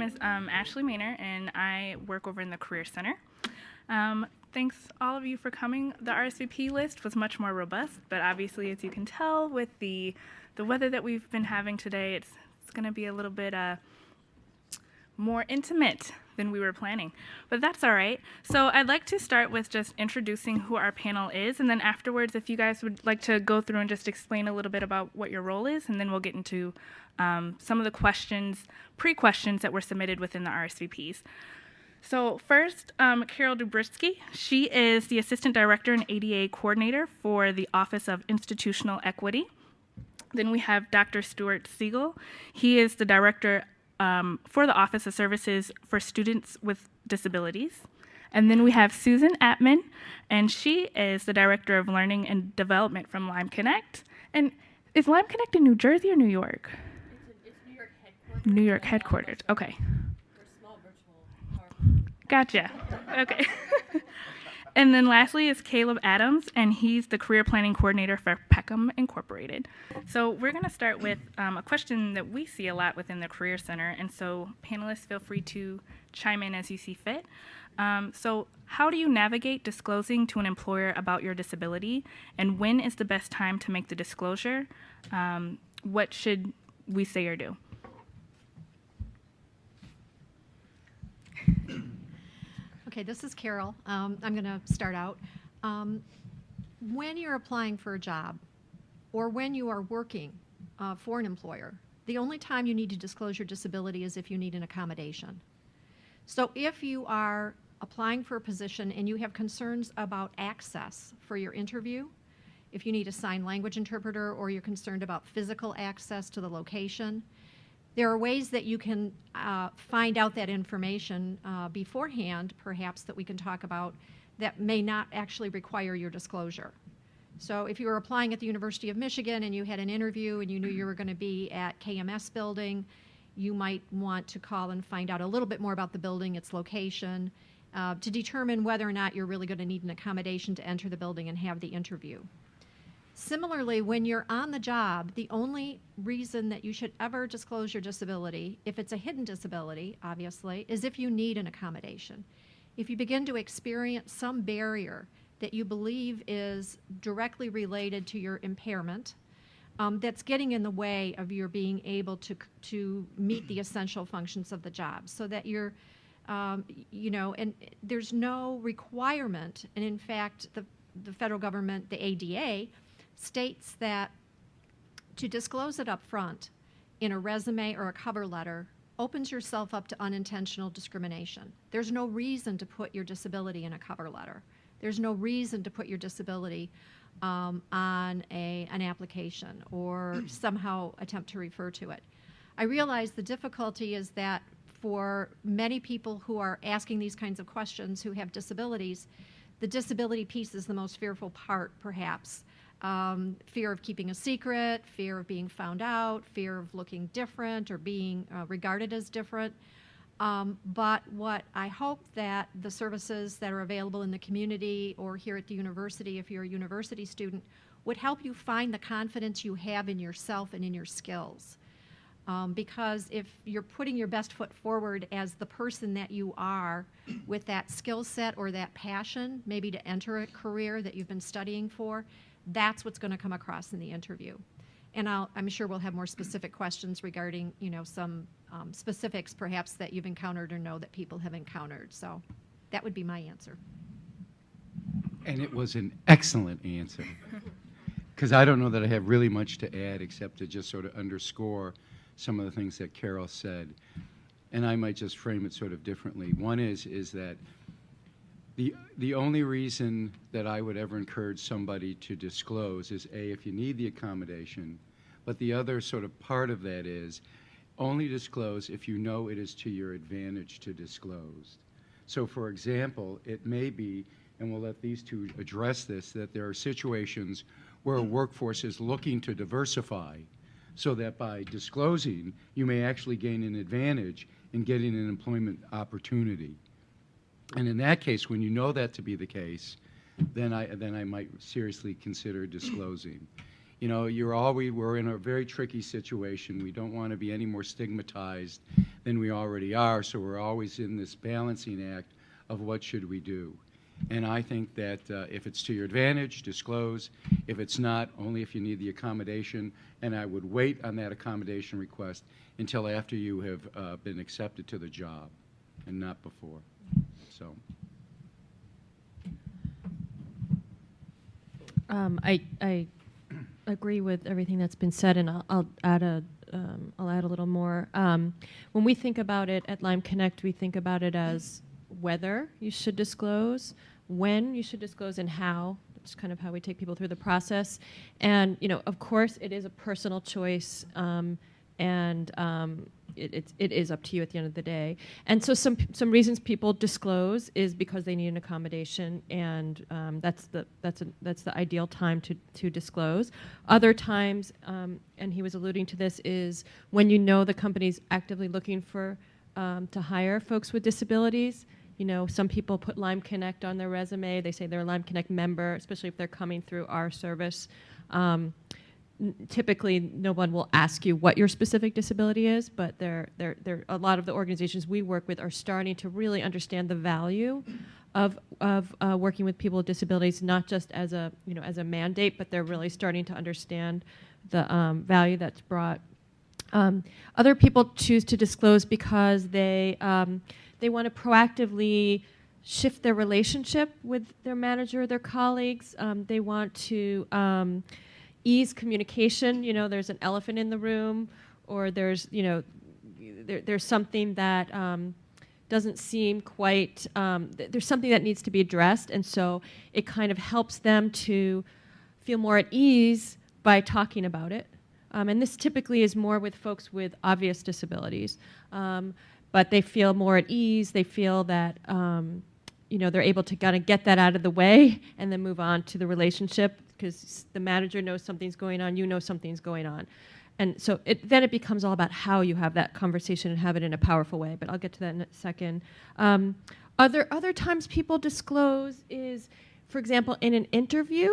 is Ashley Maynor, and I work over in the Career Center. Thanks all of you for coming. The RSVP list was much more robust, but obviously, as you can tell, with the weather that we've been having today, it's going to be a little bit more intimate than we were planning, but that's all right. So I'd like to start with just introducing who our panel is, and then afterwards, if you guys would like to go through and just explain a little bit about what your role is, and then we'll get into some of the questions, pre-questions that were submitted within the RSVPs. So first, Carole Dubritsky. She is the Assistant Director and ADA Coordinator for the Office of Institutional Equity. Then we have Dr. Stuart Segal. He is the Director for the Office of Services for Students with Disabilities. And then we have Suzanne Aptman, and she is the Director of Learning and Development from Lime Connect. And is Lime Connect in New Jersey or New York? It's New York headquartered. New York headquartered, okay. We're small virtual. Gotcha, okay. And then lastly is Caleb Adams, and he's the Career Planning Coordinator for Peckham Incorporated. So we're going to start with a question that we see a lot within the Career Center, and so panelists feel free to chime in as you see fit. So how do you navigate disclosing to an employer about your disability, and when is the best time to make the disclosure? What should we say or do? Okay, this is Carole. I'm going to start out. When you're applying for a job or when you are working for an employer, the only time you need to disclose your disability is if you need an accommodation. So if you are applying for a position and you have concerns about access for your interview, if you need a sign language interpreter or you're concerned about physical access to the location, there are ways that you can find out that information beforehand, perhaps, that we can talk about that may not actually require your disclosure. So if you were applying at the University of Michigan and you had an interview and you knew you were going to be at KMS building, you might want to call and find out a little bit more about the building, its location, to determine whether or not you're really going to need an accommodation to enter the building and have the interview. Similarly, when you're on the job, the only reason that you should ever disclose your disability, if it's a hidden disability, obviously, is if you need an accommodation. If you begin to experience some barrier that you believe is directly related to your impairment, that's getting in the way of your being able to meet the essential functions of the job, so that you're, and there's no requirement, and in fact, the federal government, the ADA, states that to disclose it up front in a resume or a cover letter opens yourself up to unintentional discrimination. There's no reason to put your disability in a cover letter. There's no reason to put your disability on an application or somehow attempt to refer to it. I realize the difficulty is that for many people who are asking these kinds of questions who have disabilities, the disability piece is the most fearful part, perhaps. Fear of keeping a secret, fear of being found out, fear of looking different or being regarded as different. But what I hope that the services that are available in the community or here at the university, if you're a university student, would help you find the confidence you have in yourself and in your skills. Because if you're putting your best foot forward as the person that you are with that skill set or that passion, maybe to enter a career that you've been studying for, that's what's going to come across in the interview. And I'm sure we'll have more specific questions regarding, some specifics perhaps that you've encountered or know that people have encountered. So that would be my answer. And it was an excellent answer, because I don't know that I have really much to add except to just sort of underscore some of the things that Carole said. And I might just frame it sort of differently. One is that the only reason that I would ever encourage somebody to disclose is, A, if you need the accommodation, but the other sort of part of that is only disclose if you know it is to your advantage to disclose. So for example, it may be, and we'll let these two address this, that there are situations where a workforce is looking to diversify so that by disclosing, you may actually gain an advantage in getting an employment opportunity. And in that case, when you know that to be the case, then I might seriously consider disclosing. You know, we're in a very tricky situation. We don't want to be any more stigmatized than we already are, so we're always in this balancing act of what should we do. And I think that if it's to your advantage, disclose. If it's not, only if you need the accommodation. And I would wait on that accommodation request until after you have been accepted to the job and not before. So. I agree with everything that's been said, and I'll add a little more. When we think about it at Lyme Connect, we think about it as whether you should disclose, when you should disclose, and how. It's kind of how we take people through the process. And of course, it is a personal choice, and it is up to you at the end of the day. And so some reasons people disclose is because they need an accommodation, and that's the ideal time to disclose. Other times, and he was alluding to this, is when the company's actively looking for to hire folks with disabilities. Some people put Lyme Connect on their resume. They say they're a Lyme Connect member, especially if they're coming through our service. Typically, no one will ask you what your specific disability is, but a lot of the organizations we work with are starting to really understand the value of working with people with disabilities, not just as a mandate, but they're really starting to understand the value that's brought. Other people choose to disclose because they want to proactively shift their relationship with their manager or their colleagues. They want to ease communication. There's an elephant in the room, or there's something that doesn't seem quite, there's something that needs to be addressed, and so it kind of helps them to feel more at ease by talking about it. And this typically is more with folks with obvious disabilities. But they feel more at ease. They feel that they're able to kind of get that out of the way and then move on to the relationship, because the manager knows something's going on, you know something's going on. And so then it becomes all about how you have that conversation and have it in a powerful way. But I'll get to that in a second. Other times people disclose is, for example, in an interview,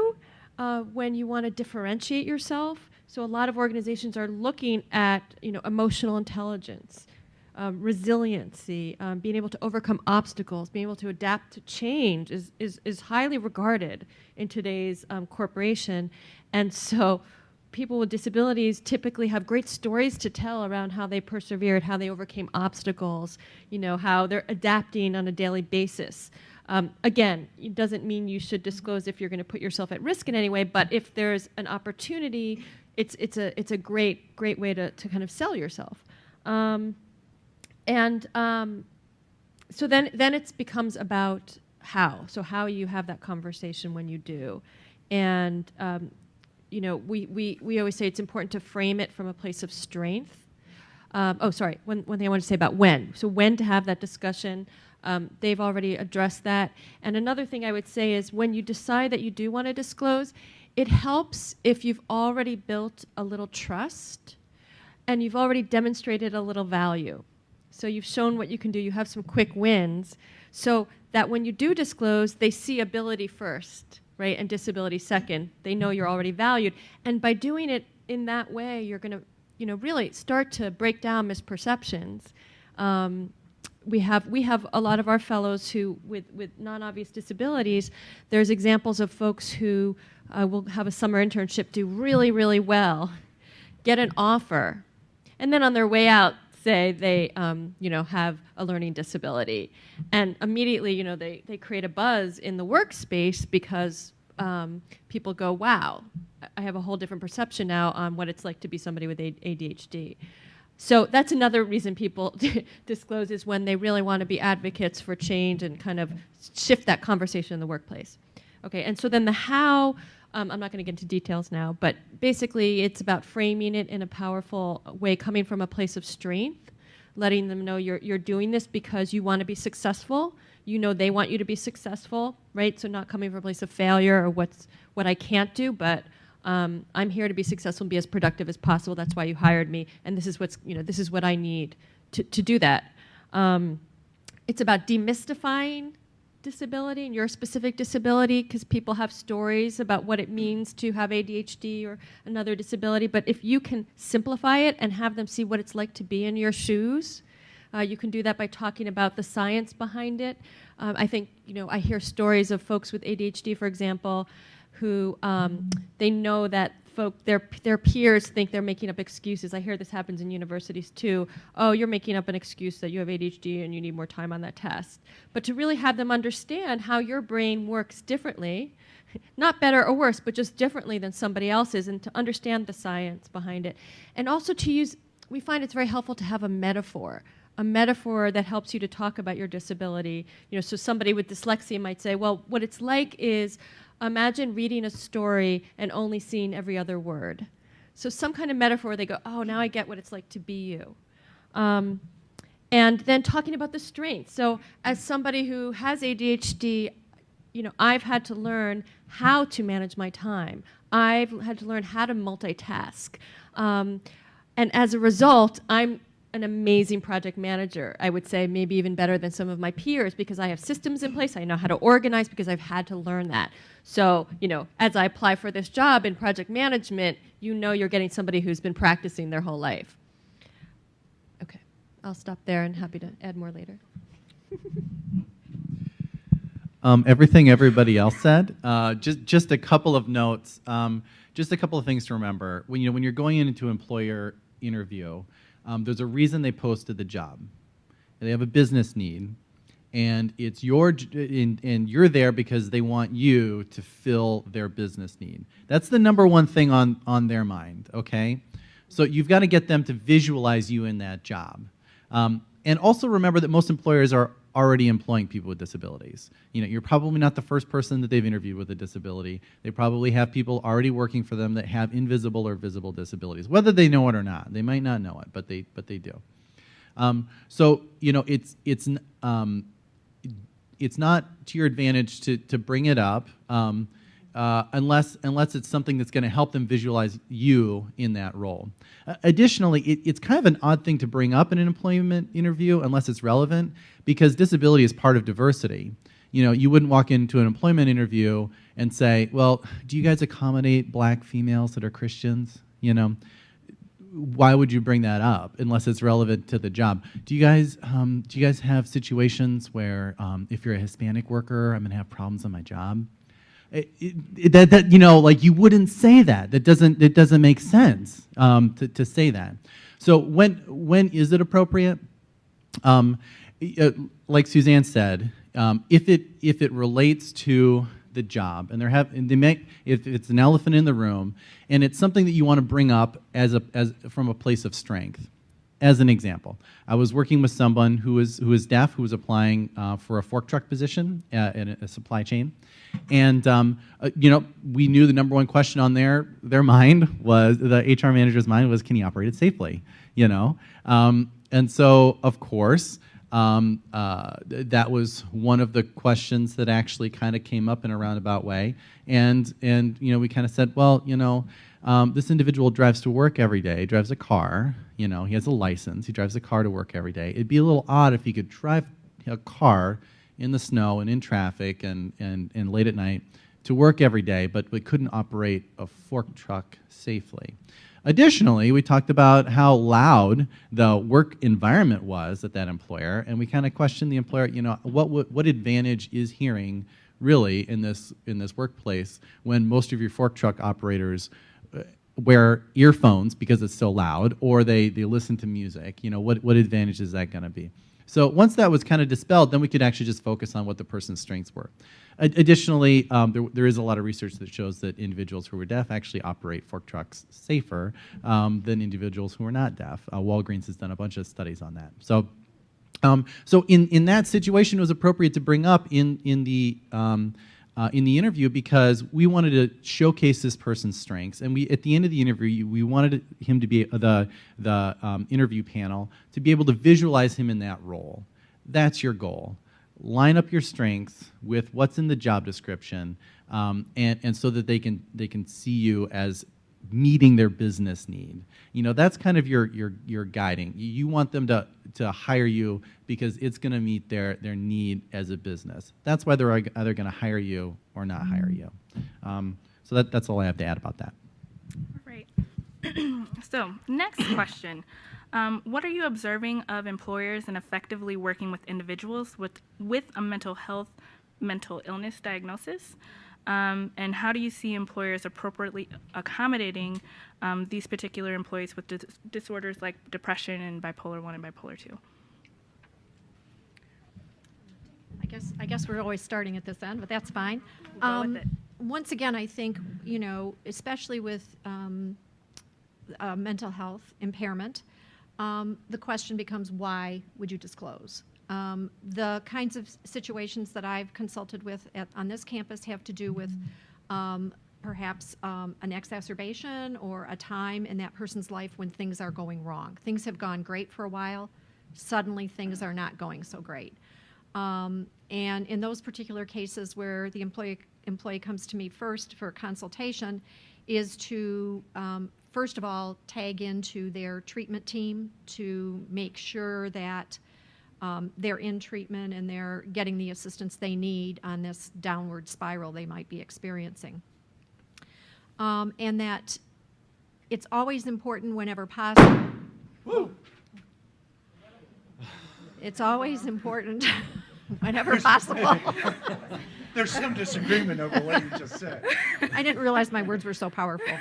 when you want to differentiate yourself. So a lot of organizations are looking at emotional intelligence, resiliency, being able to overcome obstacles, being able to adapt to change is highly regarded in today's corporation. And so people with disabilities typically have great stories to tell around how they persevered, how they overcame obstacles, how they're adapting on a daily basis. Again, it doesn't mean you should disclose if you're going to put yourself at risk in any way, but if there's an opportunity, it's a great way to kind of sell yourself. So then it becomes about how. So how you have that conversation when you do. And, we always say it's important to frame it from a place of strength. One thing I want to say about when. So when to have that discussion. They've already addressed that. And another thing I would say is when you decide that you do want to disclose, it helps if you've already built a little trust and you've already demonstrated a little value. So you've shown what you can do. You have some quick wins so that when you do disclose, they see ability first, right, and disability second. They know you're already valued. And by doing it in that way, you're going to really start to break down misperceptions. We have a lot of our fellows who, with non-obvious disabilities, there's examples of folks who will have a summer internship, do really, really well, get an offer, and then on their way out say they have a learning disability. And immediately, they create a buzz in the workspace because people go, wow, I have a whole different perception now on what it's like to be somebody with ADHD. So that's another reason people disclose, is when they really want to be advocates for change and kind of shift that conversation in the workplace. Okay, and so then the how, I'm not going to get into details now, but basically it's about framing it in a powerful way, coming from a place of strength, letting them know you're doing this because you want to be successful. They want you to be successful, right? So not coming from a place of failure or what I can't do, but I'm here to be successful and be as productive as possible. That's why you hired me, and this is this is what I need to do that. It's about demystifying disability and your specific disability, because people have stories about what it means to have ADHD or another disability. But if you can simplify it and have them see what it's like to be in your shoes, you can do that by talking about the science behind it. I think, I hear stories of folks with ADHD, for example, who they know that their peers think they're making up excuses. I hear this happens in universities too. Oh, you're making up an excuse that you have ADHD and you need more time on that test. But to really have them understand how your brain works differently, not better or worse, but just differently than somebody else's, and to understand the science behind it. And also to use, we find it's very helpful to have a metaphor that helps you to talk about your disability. So somebody with dyslexia might say, well, what it's like is, imagine reading a story and only seeing every other word. So some kind of metaphor, they go, oh, now I get what it's like to be you. And then talking about the strengths. So as somebody who has ADHD, I've had to learn how to manage my time. I've had to learn how to multitask. And as a result, I'm an amazing project manager. I would say maybe even better than some of my peers, because I have systems in place. I know how to organize because I've had to learn that. So, as I apply for this job in project management, you're getting somebody who's been practicing their whole life. Okay, I'll stop there and happy to add more later. Everything everybody else said. Just a couple of notes. Just a couple of things to remember. When you're going into an employer interview, there's a reason they posted the job. They have a business need, and it's and you're there because they want you to fill their business need. That's the number one thing on their mind. Okay, so you've got to get them to visualize you in that job, and also remember that most employers are already employing people with disabilities. You're probably not the first person that they've interviewed with a disability. They probably have people already working for them that have invisible or visible disabilities, whether they know it or not. They might not know it, but they do. So it's not to your advantage to bring it up unless it's something that's going to help them visualize you in that role. Additionally, it's kind of an odd thing to bring up in an employment interview unless it's relevant, because disability is part of diversity. You wouldn't walk into an employment interview and say, well, do you guys accommodate black females that are Christians? Why would you bring that up unless it's relevant to the job? Do you guys have situations where if you're a Hispanic worker, I'm going to have problems on my job? You wouldn't say that. It doesn't make sense to say that. So when is it appropriate? Like Suzanne said, if it relates to the job, and if it's an elephant in the room, and it's something that you want to bring up as from a place of strength. As an example, I was working with someone who was deaf, who was applying for a fork truck position in a supply chain, and we knew the number one question on their mind was, the HR manager's mind was, can he operate it safely? And so of course that was one of the questions that actually kind of came up in a roundabout way, and we kind of said, well, this individual drives to work every day, drives a car, he has a license, he drives a car to work every day. It'd be a little odd if he could drive a car in the snow and in traffic and late at night to work every day, but we couldn't operate a fork truck safely. Additionally, we talked about how loud the work environment was at that employer, and we kind of questioned the employer, what advantage is hearing really in this workplace when most of your fork truck operators wear earphones because it's so loud, or they listen to music. What advantage is that going to be? So once that was kind of dispelled, then we could actually just focus on what the person's strengths were. Additionally, there is a lot of research that shows that individuals who are deaf actually operate fork trucks safer than individuals who are not deaf. Walgreens has done a bunch of studies on that. So in that situation, it was appropriate to bring up in the interview, because we wanted to showcase this person's strengths, and at the end of the interview, we wanted him to be the interview panel to be able to visualize him in that role. That's your goal. Line up your strengths with what's in the job description, and so that they can see you as meeting their business need. That's kind of your guiding. You want them to hire you because it's going to meet their need as a business. That's why they're either going to hire you or not hire you. So that's all I have to add about that. All right. So, next question. What are you observing of employers in effectively working with individuals with a mental illness diagnosis? And how do you see employers appropriately accommodating these particular employees with disorders like depression and bipolar 1 and bipolar 2? I guess we're always starting at this end, but that's fine. We'll go with it. Once again, I think, especially with mental health impairment, the question becomes, why would you disclose? The kinds of situations that I've consulted with on this campus have to do with perhaps an exacerbation or a time in that person's life when things are going wrong. Things have gone great for a while. Suddenly, things are not going so great. And in those particular cases where the employee comes to me first for consultation is to, first of all, tag into their treatment team to make sure that they're in treatment and they're getting the assistance they need on this downward spiral they might be experiencing. And that it's always important whenever possible. It's always important whenever possible. There's some disagreement over what you just said. I didn't realize my words were so powerful.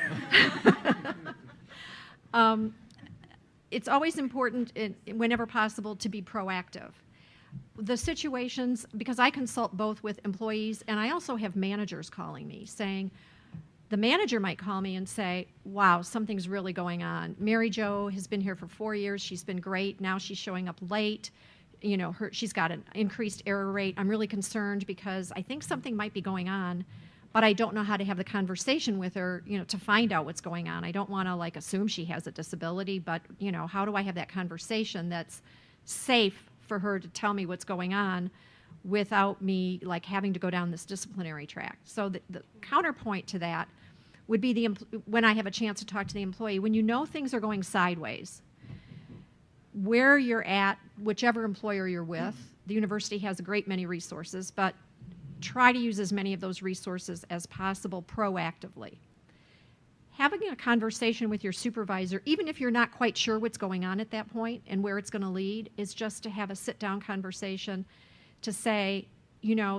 It's always important, whenever possible, to be proactive. The situations, because I consult both with employees and I also have managers calling me saying, the manager might call me and say, wow, something's really going on. Mary Jo has been here for 4 years. She's been great. Now she's showing up late. She's got an increased error rate. I'm really concerned because I think something might be going on, but I don't know how to have the conversation with her, to find out what's going on. I don't want to assume she has a disability, but how do I have that conversation that's safe for her to tell me what's going on without me having to go down this disciplinary track? So the counterpoint to that would be when I have a chance to talk to the employee, when things are going sideways, where you're at, whichever employer you're with, the university has a great many resources, but try to use as many of those resources as possible proactively. Having a conversation with your supervisor, even if you're not quite sure what's going on at that point and where it's going to lead, is just to have a sit-down conversation to say,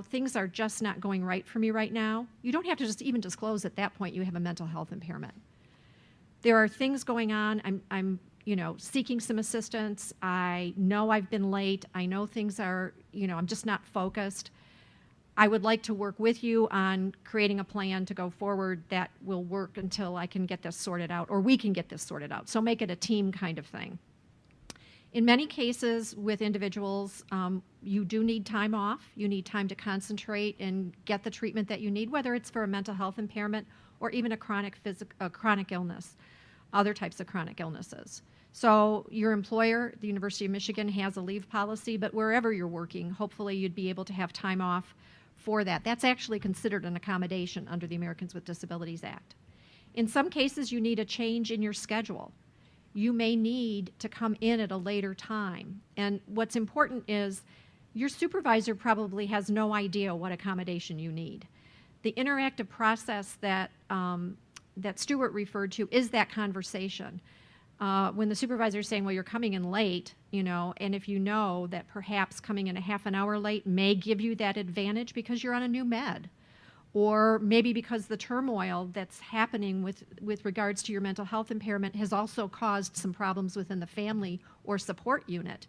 things are just not going right for me right now. You don't have to just even disclose at that point you have a mental health impairment. There are things going on. I'm seeking some assistance. I know I've been late. I know things are, I'm just not focused. I would like to work with you on creating a plan to go forward that will work until I can get this sorted out, or we can get this sorted out. So make it a team kind of thing. In many cases with individuals, you do need time off. You need time to concentrate and get the treatment that you need, whether it's for a mental health impairment or even a chronic illness, other types of chronic illnesses. So your employer, the University of Michigan, has a leave policy, but wherever you're working, hopefully you'd be able to have time off for that. That's actually considered an accommodation under the Americans with Disabilities Act. In some cases, you need a change in your schedule. You may need to come in at a later time. And what's important is your supervisor probably has no idea what accommodation you need. The interactive process that Stuart referred to is that conversation. When the supervisor is saying, well, you're coming in late, and if you know that perhaps coming in a half an hour late may give you that advantage because you're on a new med, or maybe because the turmoil that's happening with regards to your mental health impairment has also caused some problems within the family or support unit,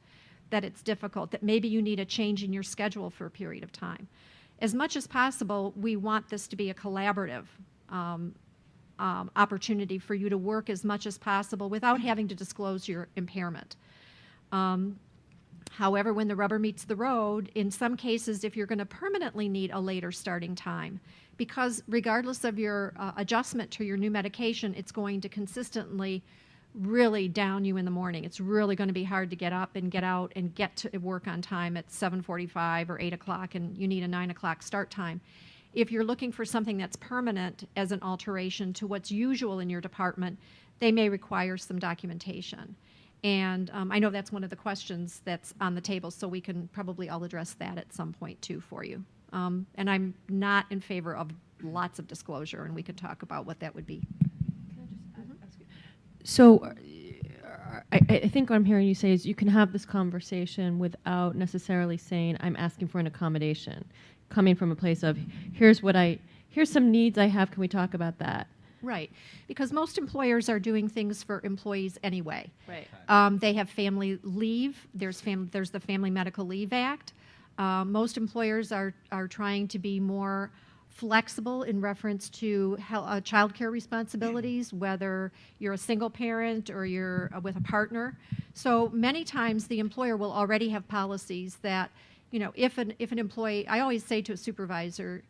that it's difficult, that maybe you need a change in your schedule for a period of time. As much as possible, we want this to be a collaborative opportunity for you to work as much as possible without having to disclose your impairment. However, when the rubber meets the road, in some cases, if you're going to permanently need a later starting time, because regardless of your adjustment to your new medication, it's going to consistently really down you in the morning. It's really going to be hard to get up and get out and get to work on time at 7:45 or 8 o'clock, and you need a 9 o'clock start time. If you're looking for something that's permanent as an alteration to what's usual in your department, they may require some documentation. And I know that's one of the questions that's on the table, so we can probably all address that at some point too for you. And I'm not in favor of lots of disclosure, and we can talk about what that would be. So I think what I'm hearing you say is you can have this conversation without necessarily saying, I'm asking for an accommodation, coming from a place of, here's some needs I have, can we talk about that? Right, because most employers are doing things for employees anyway. Right. They have family leave. There's the Family Medical Leave Act. Most employers are trying to be more flexible in reference to child care responsibilities, whether you're a single parent or you're with a partner. So many times the employer will already have policies that, if an employee, I always say to a supervisor,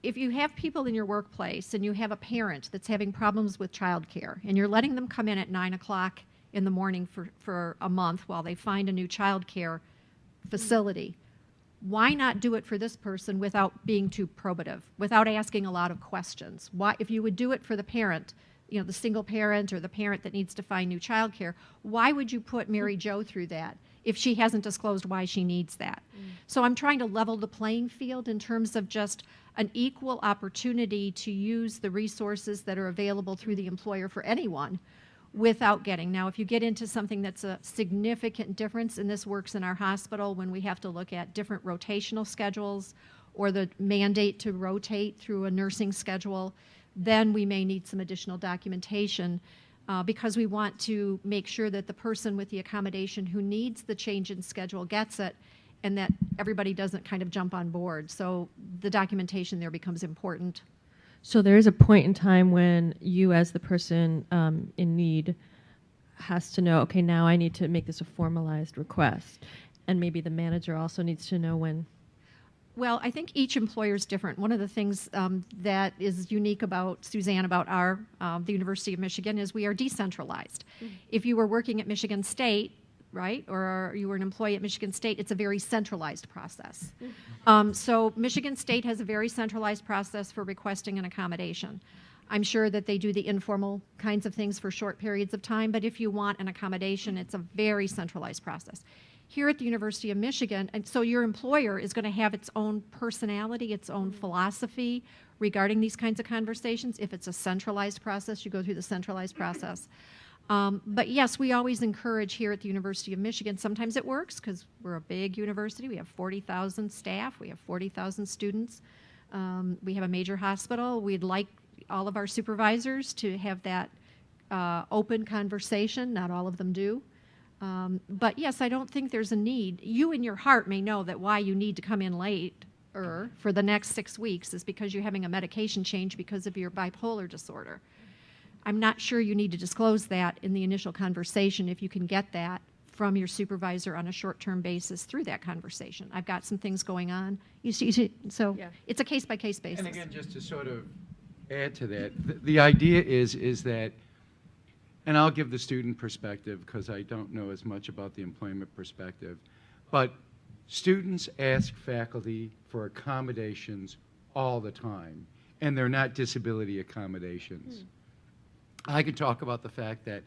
if you have people in your workplace and you have a parent that's having problems with childcare and you're letting them come in at 9 o'clock in the morning for a month while they find a new childcare facility, why not do it for this person without being too probative, without asking a lot of questions? Why, if you would do it for the parent, the single parent or the parent that needs to find new childcare, why would you put Mary Jo through that if she hasn't disclosed why she needs that? So I'm trying to level the playing field in terms of just an equal opportunity to use the resources that are available through the employer for anyone without getting. Now, if you get into something that's a significant difference, and this works in our hospital when we have to look at different rotational schedules or the mandate to rotate through a nursing schedule, then we may need some additional documentation because we want to make sure that the person with the accommodation who needs the change in schedule gets it, and that everybody doesn't kind of jump on board. So the documentation there becomes important. So there is a point in time when you, as the person in need, has to know, okay, now I need to make this a formalized request. And maybe the manager also needs to know when. Well, I think each employer is different. One of the things that is unique about Suzanne, about the University of Michigan, is we are decentralized. Mm-hmm. If you were working at Michigan State, right, or you were an employee at Michigan State, it's a very centralized process. So Michigan State has a very centralized process for requesting an accommodation. I'm sure that they do the informal kinds of things for short periods of time, but if you want an accommodation, it's a very centralized process. Here at the University of Michigan, and so your employer is going to have its own personality, its own philosophy regarding these kinds of conversations. If it's a centralized process, you go through the centralized process. But yes, we always encourage here at the University of Michigan. Sometimes it works because we're a big university. We have 40,000 staff. We have 40,000 students. We have a major hospital. We'd like all of our supervisors to have that open conversation. Not all of them do. But yes, I don't think there's a need. You in your heart may know that why you need to come in late for the next 6 weeks is because you're having a medication change because of your bipolar disorder. I'm not sure you need to disclose that in the initial conversation if you can get that from your supervisor on a short-term basis through that conversation. I've got some things going on. You see, so yeah. It's a case-by-case basis. And again, just to sort of add to that, the idea is that, and I'll give the student perspective because I don't know as much about the employment perspective, but students ask faculty for accommodations all the time, and they're not disability accommodations. I can talk about the fact that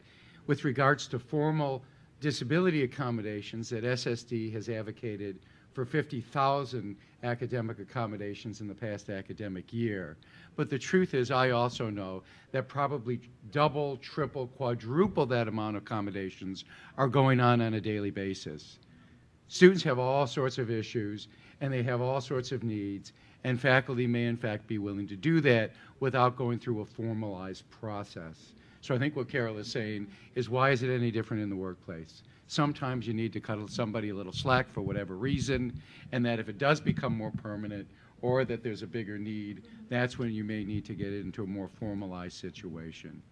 with regards to formal disability accommodations, that SSD has advocated for 50,000 academic accommodations in the past academic year. But the truth is, I also know that probably double, triple, quadruple that amount of accommodations are going on a daily basis. Students have all sorts of issues, and they have all sorts of needs, and faculty may in fact be willing to do that without going through a formalized process. So I think what Carole is saying is, why is it any different in the workplace? Sometimes you need to cut somebody a little slack for whatever reason, and that if it does become more permanent or that there's a bigger need, that's when you may need to get into a more formalized situation.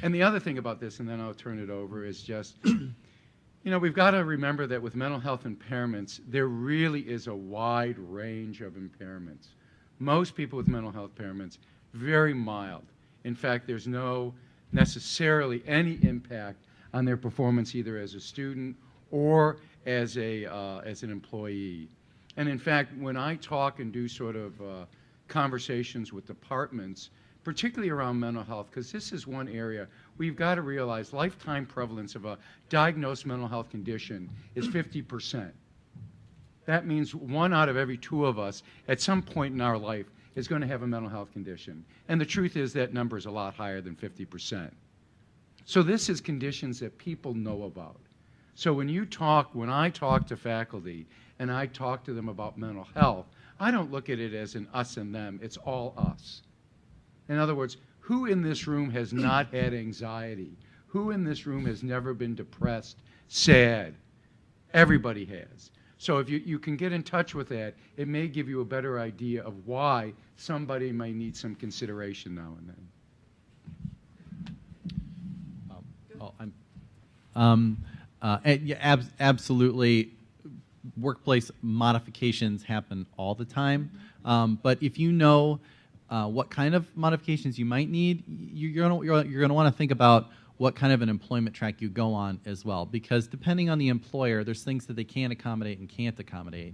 And the other thing about this, and then I'll turn it over, is just, we've got to remember that with mental health impairments, there really is a wide range of impairments. Most people with mental health impairments, very mild. In fact, there's no necessarily any impact on their performance either as a student or as an employee. And in fact, when I talk and do sort of conversations with departments, particularly around mental health, because this is one area we've got to realize lifetime prevalence of a diagnosed mental health condition is 50%. That means 1 out of every 2 of us at some point in our life is going to have a mental health condition. And the truth is that number is a lot higher than 50%. So this is conditions that people know about. So when I talk to faculty and I talk to them about mental health, I don't look at it as an us and them, it's all us. In other words, who in this room has not had anxiety? Who in this room has never been depressed, sad? Everybody has. So if you can get in touch with that, it may give you a better idea of why somebody may need some consideration now and then. Absolutely. Workplace modifications happen all the time. But if you know what kind of modifications you might need, you're going to want to think about what kind of an employment track you go on as well. Because depending on the employer, there's things that they can accommodate and can't accommodate.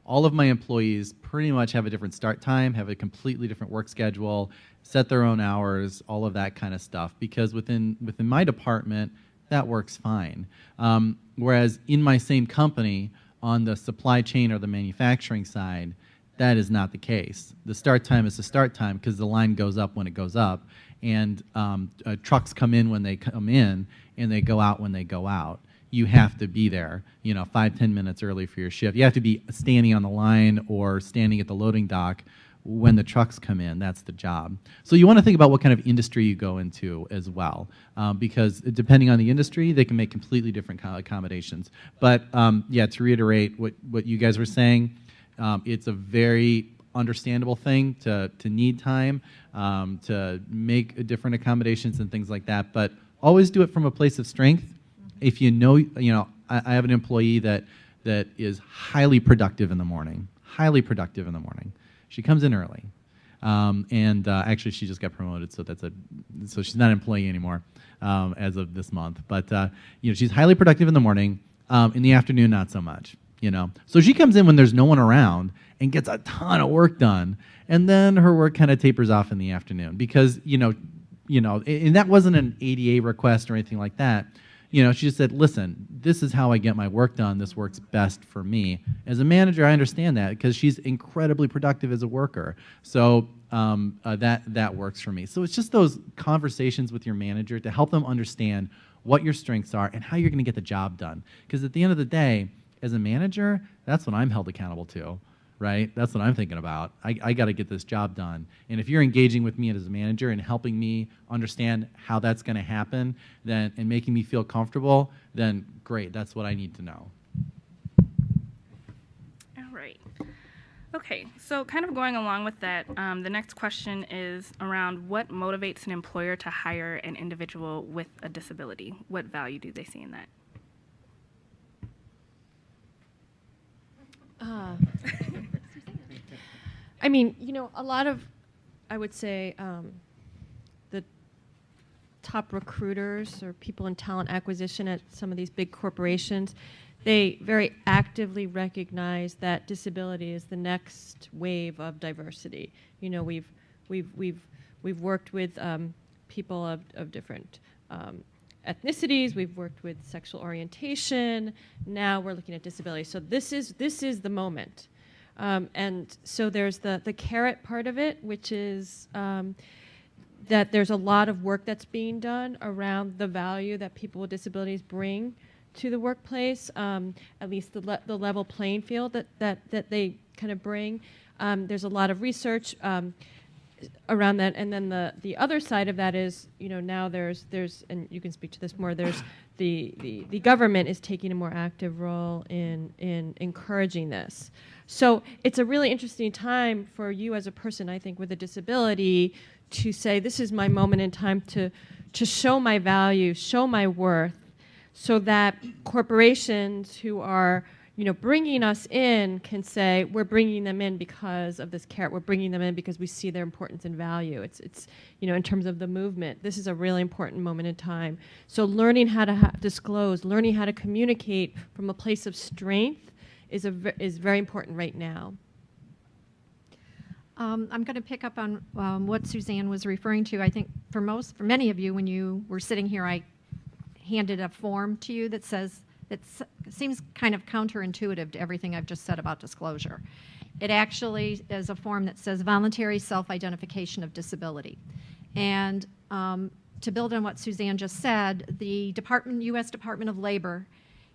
All of my employees pretty much have a different start time, have a completely different work schedule, set their own hours, all of that kind of stuff. Because within my department, that works fine. Whereas in my same company, on the supply chain or the manufacturing side, that is not the case. The start time is the start time because the line goes up when it goes up, and trucks come in when they come in, and they go out when they go out. You have to be there, 5-10 minutes early for your shift. You have to be standing on the line or standing at the loading dock when the trucks come in. That's the job. So you want to think about what kind of industry you go into as well, because depending on the industry, they can make completely different accommodations. But yeah, to reiterate what you guys were saying, it's a very understandable thing to need time, to make different accommodations and things like that. But always do it from a place of strength. If you know, I have an employee that is highly productive in the morning. Highly productive in the morning. She comes in early, and actually she just got promoted, so she's not an employee anymore as of this month. But she's highly productive in the morning. In the afternoon, not so much. So she comes in when there's no one around and gets a ton of work done, and then her work kind of tapers off in the afternoon because and that wasn't an ADA request or anything like that. She just said, listen, this is how I get my work done. This works best for me. As a manager, I understand that because she's incredibly productive as a worker. So that works for me. So it's just those conversations with your manager to help them understand what your strengths are and how you're going to get the job done. Because at the end of the day, as a manager, that's what I'm held accountable to, right? That's what I'm thinking about. I got to get this job done. And if you're engaging with me as a manager and helping me understand how that's going to happen, and making me feel comfortable, then great. That's what I need to know. All right. Okay, so kind of going along with that, the next question is around what motivates an employer to hire an individual with a disability? What value do they see in that? I mean, a lot of, I would say, the top recruiters or people in talent acquisition at some of these big corporations, they very actively recognize that disability is the next wave of diversity. We've worked with people of different ethnicities. We've worked with sexual orientation. Now we're looking at disability. So this is the moment. And so there's the carrot part of it, which is that there's a lot of work that's being done around the value that people with disabilities bring to the workplace, at least the level playing field that they kind of bring. There's a lot of research around that, and then the other side of that is, now there's and you can speak to this more. There's the government is taking a more active role in encouraging this. So it's a really interesting time for you as a person, I think, with a disability, to say this is my moment in time to show my value, show my worth, so that corporations who are bringing us in can say, we're bringing them in because of this carrot. We're bringing them in because we see their importance and value. It's in terms of the movement, this is a really important moment in time. So learning how to disclose, learning how to communicate from a place of strength is very important right now. I'm going to pick up on what Suzanne was referring to. I think for many of you, when you were sitting here, I handed a form to you that says, seems kind of counterintuitive to everything I've just said about disclosure. It actually is a form that says voluntary self-identification of disability. And to build on what Suzanne just said, the U.S. Department of Labor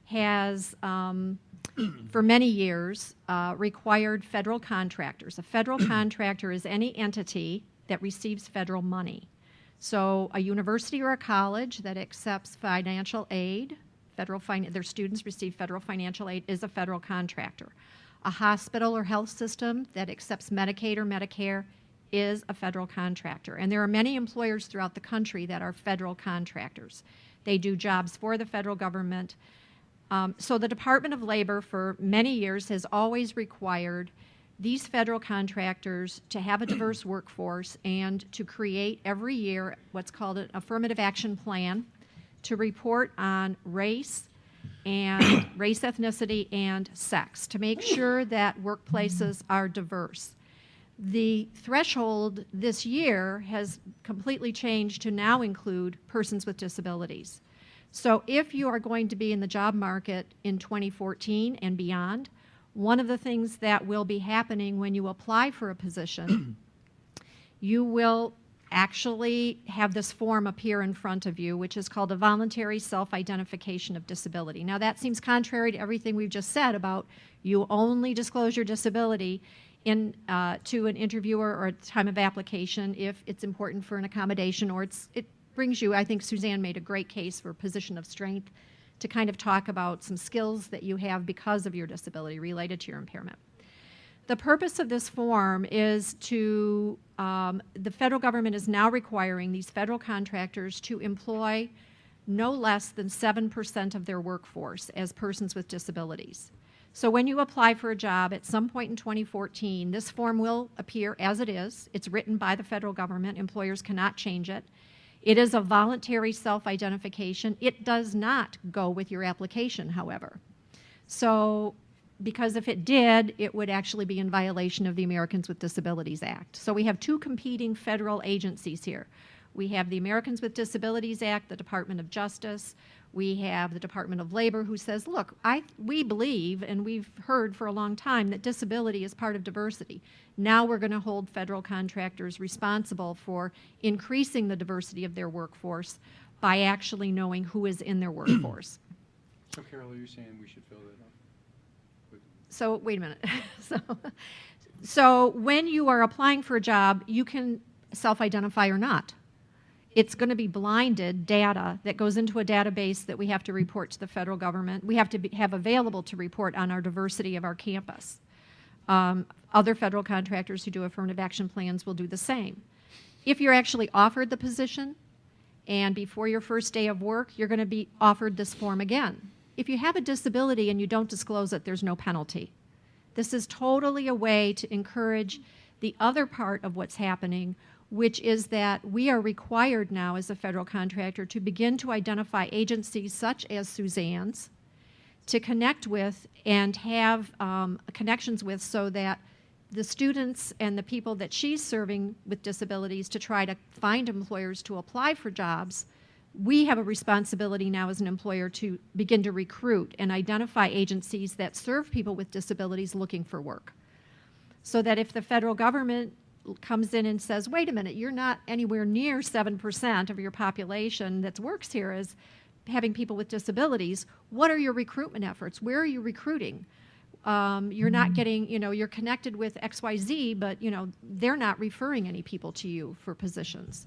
has, for many years, required federal contractors. A federal contractor is any entity that receives federal money. So a university or a college that accepts financial aid, their students receive federal financial aid, is a federal contractor. A hospital or health system that accepts Medicaid or Medicare is a federal contractor. And there are many employers throughout the country that are federal contractors. They do jobs for the federal government. So the Department of Labor for many years has always required these federal contractors to have a diverse workforce and to create every year what's called an affirmative action plan to report on race, ethnicity, and sex, to make sure that workplaces are diverse. The threshold this year has completely changed to now include persons with disabilities. So if you are going to be in the job market in 2014 and beyond, one of the things that will be happening when you apply for a position, you will actually have this form appear in front of you, which is called a voluntary self-identification of disability. Now that seems contrary to everything we've just said about you only disclose your disability to an interviewer or at the time of application if it's important for an accommodation or it brings you, I think Suzanne made a great case for a position of strength to kind of talk about some skills that you have because of your disability related to your impairment. The purpose of this form is to, the federal government is now requiring these federal contractors to employ no less than 7% of their workforce as persons with disabilities. So when you apply for a job at some point in 2014, this form will appear as it is. It's written by the federal government. Employers cannot change it. It is a voluntary self-identification. It does not go with your application, however. So, because if it did, it would actually be in violation of the Americans with Disabilities Act. So we have two competing federal agencies here. We have the Americans with Disabilities Act, the Department of Justice. We have the Department of Labor who says, look, we believe, and we've heard for a long time, that disability is part of diversity. Now we're going to hold federal contractors responsible for increasing the diversity of their workforce by actually knowing who is in their workforce. So, Carole, you're saying we should fill that up? So, wait a minute. So when you are applying for a job, you can self-identify or not. It's going to be blinded data that goes into a database that we have to report to the federal government. We have to have available to report on our diversity of our campus. Other federal contractors who do affirmative action plans will do the same. If you're actually offered the position and before your first day of work, you're going to be offered this form again. If you have a disability and you don't disclose it, there's no penalty. This is totally a way to encourage the other part of what's happening, which is that we are required now as a federal contractor to begin to identify agencies such as Suzanne's to connect with and have connections with so that the students and the people that she's serving with disabilities to try to find employers to apply for jobs, we have a responsibility now as an employer to begin to recruit and identify agencies that serve people with disabilities looking for work. So that if the federal government comes in and says, wait a minute, you're not anywhere near 7% of your population that works here as having people with disabilities, what are your recruitment efforts? Where are you recruiting? You're not getting, you're connected with XYZ, but, they're not referring any people to you for positions.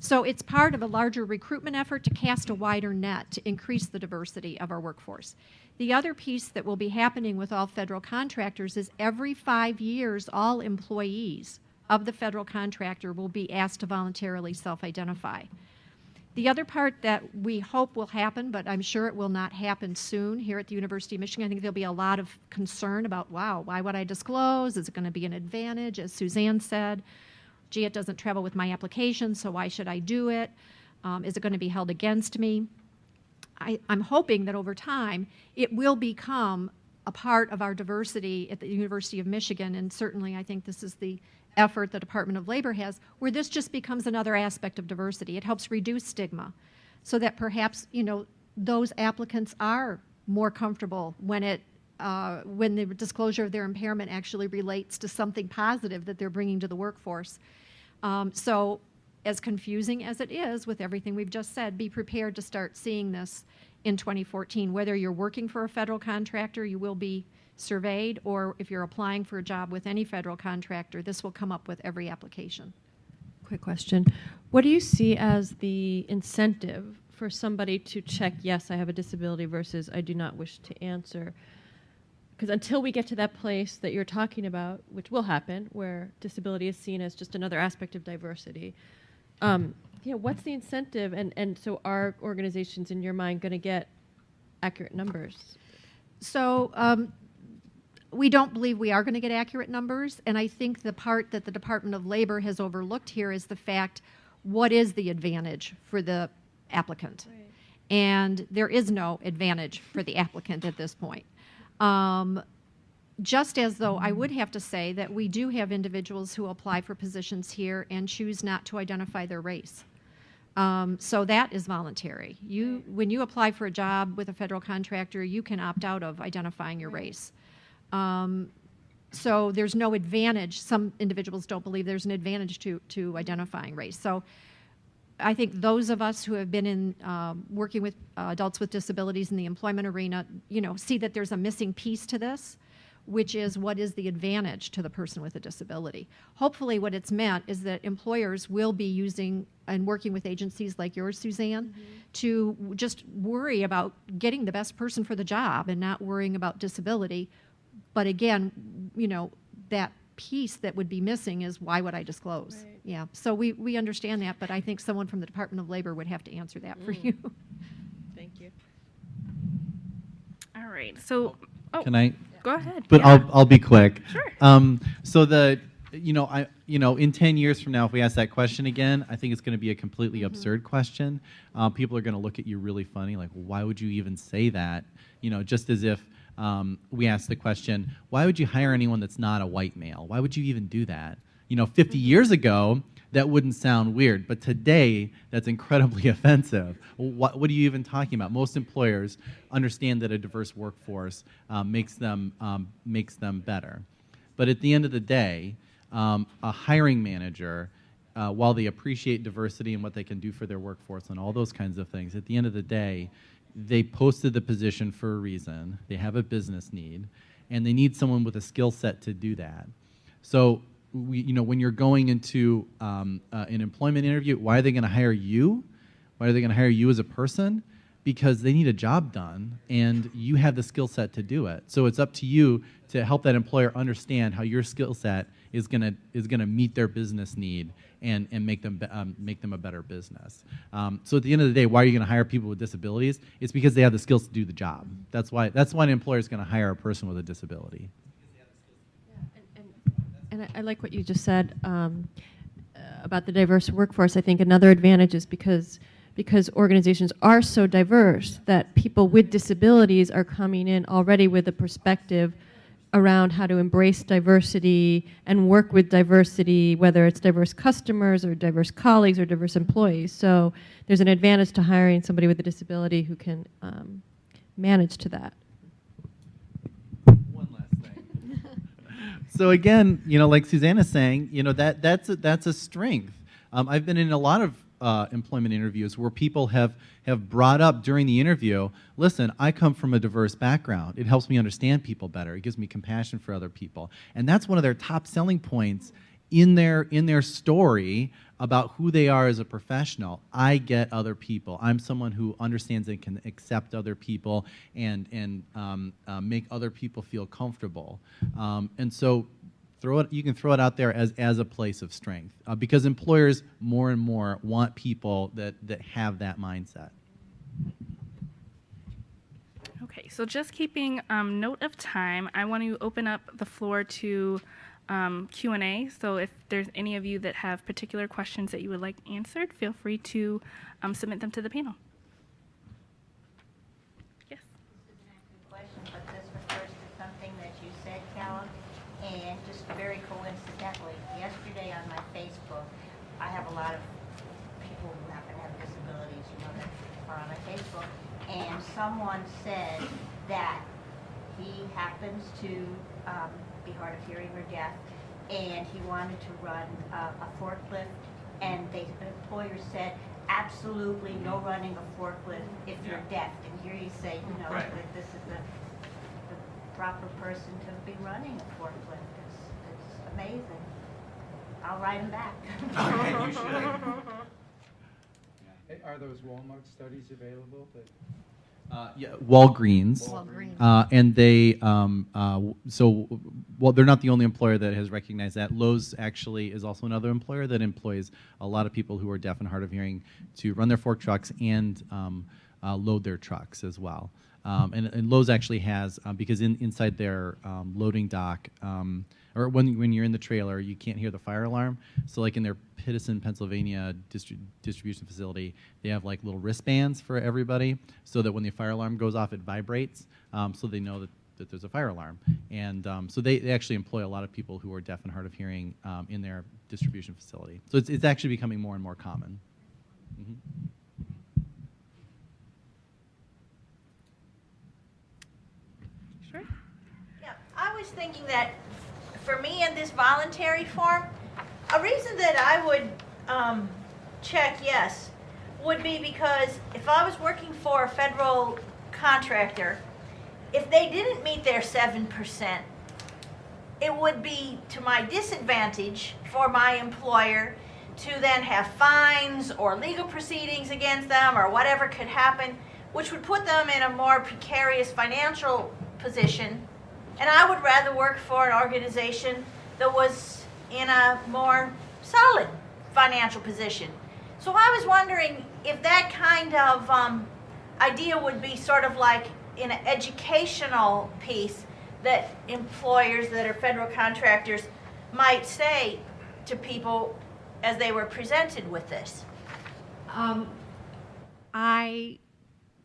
So it's part of a larger recruitment effort to cast a wider net to increase the diversity of our workforce. The other piece that will be happening with all federal contractors is every 5 years, all employees of the federal contractor will be asked to voluntarily self-identify. The other part that we hope will happen, but I'm sure it will not happen soon here at the University of Michigan, I think there'll be a lot of concern about, wow, why would I disclose? Is it going to be an advantage? As Suzanne said, gee, it doesn't travel with my application, so why should I do it? Is it going to be held against me? I'm hoping that over time it will become a part of our diversity at the University of Michigan, and certainly I think this is the effort the Department of Labor has, where this just becomes another aspect of diversity. It helps reduce stigma so that perhaps, those applicants are more comfortable when the disclosure of their impairment actually relates to something positive that they're bringing to the workforce. So as confusing as it is with everything we've just said, be prepared to start seeing this in 2014. Whether you're working for a federal contractor, you will be surveyed, or if you're applying for a job with any federal contractor, this will come up with every application. Quick question. What do you see as the incentive for somebody to check, yes, I have a disability versus I do not wish to answer? Because until we get to that place that you're talking about, which will happen, where disability is seen as just another aspect of diversity, what's the incentive? And so are organizations, in your mind, going to get accurate numbers? So we don't believe we are going to get accurate numbers, and I think the part that the Department of Labor has overlooked here is the fact, what is the advantage for the applicant? Right. And there is no advantage for the applicant at this point. Just as though I would have to say that we do have individuals who apply for positions here and choose not to identify their race. So that is voluntary. When you apply for a job with a federal contractor, you can opt out of identifying your race. So there's no advantage. Some individuals don't believe there's an advantage to identifying race. So I think those of us who have been in working with adults with disabilities in the employment arena, see that there's a missing piece to this, which is what is the advantage to the person with a disability. Hopefully what it's meant is that employers will be using and working with agencies like yours, Suzanne, to just worry about getting the best person for the job and not worrying about disability. But again, that piece that would be missing is, why would I disclose? Right. Yeah, so we understand that, but I think someone from the Department of Labor would have to answer that for you. Thank you. All right. So, Can I? go ahead. But Yeah. I'll be quick. Sure. So in 10 years from now, if we ask that question again, I think it's going to be a completely absurd question. People are going to look at you really funny, like, why would you even say that? Just as if we asked the question, why would you hire anyone that's not a white male? Why would you even do that? 50 years ago, that wouldn't sound weird, but today, that's incredibly offensive. What are you even talking about? Most employers understand that a diverse workforce makes them better. But at the end of the day, a hiring manager, while they appreciate diversity and what they can do for their workforce and all those kinds of things, at the end of the day, they posted the position for a reason. They have a business need, and they need someone with a skill set to do that. So, when you're going into an employment interview, why are they going to hire you? Why are they going to hire you as a person? Because they need a job done, and you have the skill set to do it. So it's up to you to help that employer understand how your skill set is going to meet their business need and make them a better business. So at the end of the day, why are you going to hire people with disabilities? It's because they have the skills to do the job. That's why an employer is going to hire a person with a disability. And I like what you just said about the diverse workforce. I think another advantage is because organizations are so diverse that people with disabilities are coming in already with a perspective around how to embrace diversity and work with diversity, whether it's diverse customers or diverse colleagues or diverse employees. So there's an advantage to hiring somebody with a disability who can manage to that. One last thing. So again, like Suzanne is saying, that's a strength. I've been in a lot of employment interviews where people have brought up during the interview, listen, I come from a diverse background. It helps me understand people better. It gives me compassion for other people. And that's one of their top selling points in their story about who they are as a professional. I get other people. I'm someone who understands and can accept other people and make other people feel comfortable. And so you can throw it out there as a place of strength because employers more and more want people that have that mindset. Okay, so just keeping note of time, I want to open up the floor to Q&A. So if there's any of you that have particular questions that you would like answered, feel free to submit them to the panel. Yes. This isn't a good question, but this refers to something that you said, Carole, and just very coincidentally, yesterday Facebook. I have a lot of people who happen to have disabilities, that are on my Facebook, and someone said that he happens to be hard of hearing or deaf, and he wanted to run a forklift, and the employer said, absolutely no running a forklift if you're deaf. And here you say, Right. that this is the proper person to be running a forklift. It's amazing. I'll write him back. Okay, you should. Are those Walmart studies available? Yeah, Walgreens. Walgreens. And they, well, they're not the only employer that has recognized that. Lowe's actually is also another employer that employs a lot of people who are deaf and hard of hearing to run their fork trucks and load their trucks as well. And Lowe's actually has, because inside their loading dock, or when you're in the trailer, you can't hear the fire alarm. So like in their Pittston, Pennsylvania distribution facility, they have like little wristbands for everybody so that when the fire alarm goes off, it vibrates, so they know that there's a fire alarm. And so they actually employ a lot of people who are deaf and hard of hearing in their distribution facility. So it's actually becoming more and more common. Mm-hmm. Sure. Yeah, I was thinking that for me in this voluntary form, a reason that I would check yes would be because if I was working for a federal contractor, if they didn't meet their 7%, it would be to my disadvantage for my employer to then have fines or legal proceedings against them or whatever could happen, which would put them in a more precarious financial position. And I would rather work for an organization that was in a more solid financial position. So I was wondering if that kind of idea would be sort of like in an educational piece that employers that are federal contractors might say to people as they were presented with this. I